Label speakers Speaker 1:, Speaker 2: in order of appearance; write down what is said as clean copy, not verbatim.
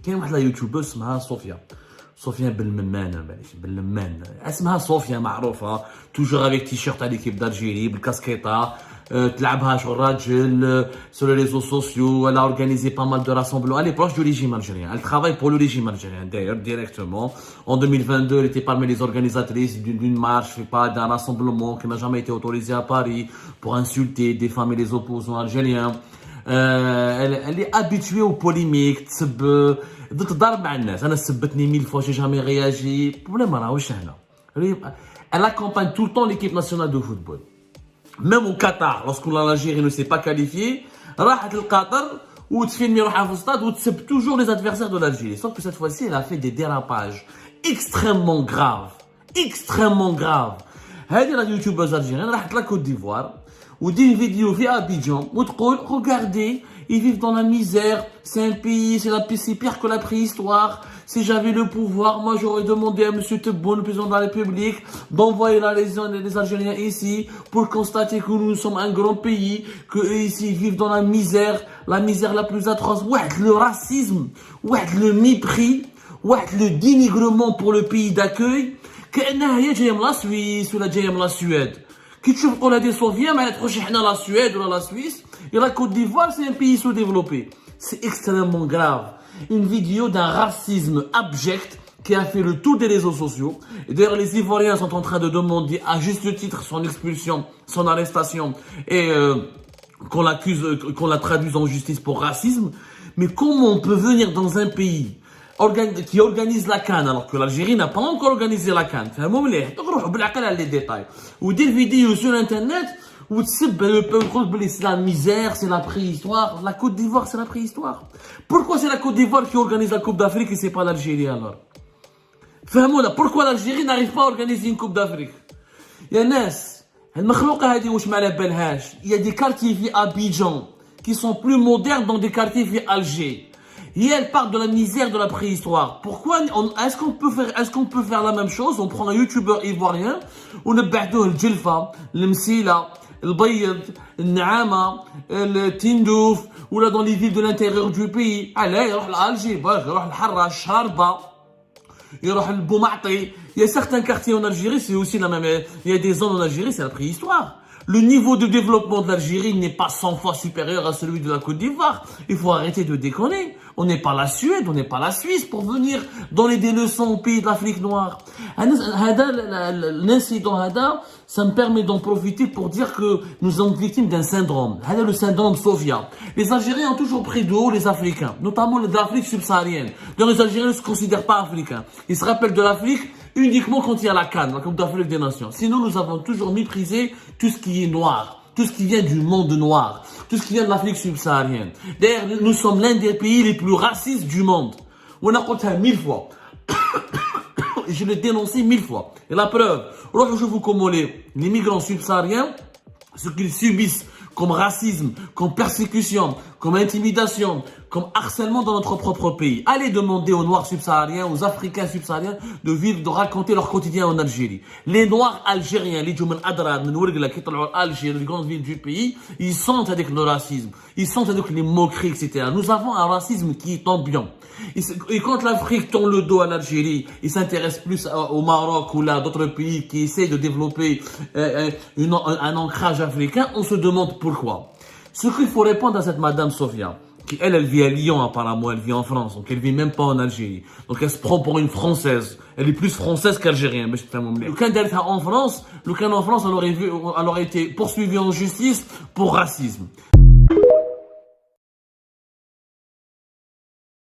Speaker 1: كاين واحد لا يوتيوبر اسمها صوفيا باللمان اسمها صوفيا معروفه توجور افيك تيشيرت على ليكيب دالجيري بالكاسكيطه تلعبها شغل راجل sur les réseaux sociaux. Elle a organisé pas mal de rassemblements. Elle est proche du régime algérien. Elle travaille pour le régime algérien d'ailleurs directement. En 2022, elle était parmi les organisatrices d'une marche, d'un rassemblement qui n'a jamais été autorisé à Paris pour insulter, diffamer les opposants algériens. Elle est habituée aux polémiques. تضرب مع الناس. انا سبتني 1000 fois, j'ai jamais réagi. Problème راهوش هنا. Elle accompagne tout le temps l'équipe nationale de football. Même au Qatar, lorsque l'Algérie ne s'est pas qualifiée, راحت القطر وتفيلمي روحها في الستاد وتسب toujours les adversaires de l'Algérie. Sauf que cette fois-ci, elle a fait des dérapages extrêmement graves. Extrêmement graves. هذه لا يوتيوبرز algérienne راحت لا كوت ديفوار ودير فيديو في ابيجان وتقول regardez, ils vivent dans la misère, c'est un pays, c'est pire que la préhistoire. Si j'avais le pouvoir, moi j'aurais demandé à M. Tebboune, le président de la République, d'envoyer les Algériens ici pour constater que nous sommes un grand pays, qu'eux ici vivent dans la misère la plus atroce. Ouais, le racisme, ouais, le mépris, ouais, le dénigrement pour le pays d'accueil. كأنها هي جاية من لا سويس ولا جاية من لا سويد. كي تشوف تقول هذه صوفيا ما تقولش حنا لا سويد ولا لا سويس. Et la Côte d'Ivoire, c'est un pays sous-développé. C'est extrêmement grave. Une vidéo d'un racisme abject qui a fait le tour des réseaux sociaux. Et d'ailleurs, les Ivoiriens sont en train de demander à juste titre son expulsion, son arrestation et qu'on la traduise en justice pour racisme. Mais comment on peut venir dans un pays qui organise la CAN alors que l'Algérie n'a pas encore organisé la CAN? Les détails. Ou des vidéos sur Internet où le peuple, c'est la misère, c'est la préhistoire. La Côte d'Ivoire, c'est la préhistoire. Pourquoi c'est la Côte d'Ivoire qui organise la Coupe d'Afrique et c'est pas l'Algérie alors? Fahmouna, pourquoi l'Algérie n'arrive pas à organiser une Coupe d'Afrique? يا ناس المخلوقة هذه واش ما على بالهاش. Il y a des quartiers في Abidjan qui sont plus modernes dans des quartiers في Alger. Et elle parle de la misère de la préhistoire. Pourquoi est-ce qu'on peut faire la même chose? On prend un youtubeur ivoirien, on نبعثوه الجلفة, المسيلة, البيض, النعامة, التندوف, ou là dans les villes de l'intérieur du pays. Allez, يروح لألجي, يروح للحرة, الشاربة, يروح للبومعطي. Il y a certains quartiers en Algérie, c'est aussi la même. Il y a des zones en Algérie, c'est la préhistoire. Le niveau de développement de l'Algérie n'est pas 100 fois supérieur à celui de la Côte d'Ivoire. Il faut arrêter de déconner. On n'est pas la Suède, on n'est pas la Suisse pour venir donner des leçons au pays de l'Afrique noire. L'incident, ça me permet d'en profiter pour dire que nous sommes victimes d'un syndrome. Le syndrome Sofia. Les Algériens ont toujours pris de haut les Africains, notamment de l'Afrique subsaharienne. Donc les Algériens ne se considèrent pas africains. Ils se rappellent de l'Afrique uniquement quand il y a la CAN, la Coupe d'Afrique des Nations. Sinon, nous avons toujours méprisé tout ce qui est noir, tout ce qui vient du monde noir, tout ce qui vient de l'Afrique subsaharienne. D'ailleurs, nous sommes l'un des pays les plus racistes du monde. On a compté 1000 fois. Je l'ai dénoncé 1000 fois. Et la preuve, je vous comment les migrants subsahariens, ce qu'ils subissent comme racisme, comme persécution, comme intimidation, comme harcèlement dans notre propre pays. Allez demander aux Noirs subsahariens, aux Africains subsahariens de vivre, de raconter leur quotidien en Algérie. Les Noirs algériens, les Djoumen Adrar, Alger, les grandes villes du pays, ils sentent avec le racisme, ils sentent avec les moqueries, etc. Nous avons un racisme qui est ambiant. Et quand l'Afrique tend le dos à l'Algérie, il s'intéresse plus au Maroc ou là d'autres pays qui essaient de développer un ancrage africain, on se demande pourquoi. Ce qu'il faut répondre à cette madame Sofia, qui elle vit à Lyon apparemment, elle vit en France, donc elle vit même pas en Algérie. Donc elle se prend pour une Française. Elle est plus française qu'algérienne. Le cas d'elle en France, elle aurait été poursuivie en justice pour racisme.